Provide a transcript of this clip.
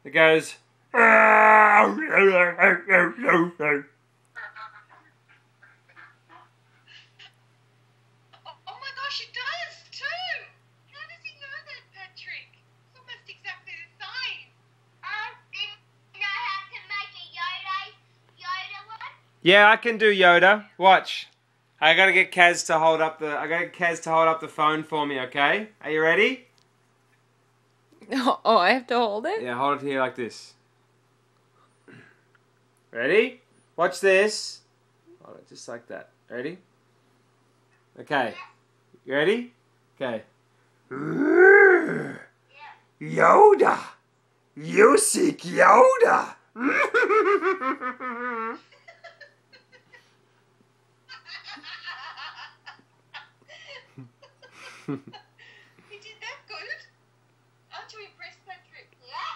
It goes. Oh my gosh, it does too! How does he know that, Patrick? It's almost exactly the same. Didn't you know how to make a Yoda one? Yeah, I can do Yoda. Watch. I gotta get Kaz to hold up the phone for me, okay? Are you ready? Oh, I have to hold it? Yeah, hold it here like this. Ready? Watch this. Hold it just like that. Ready? Okay. You ready? Okay. Yoda! You seek Yoda! You did that good? Aren't you impressed, Patrick? Yeah.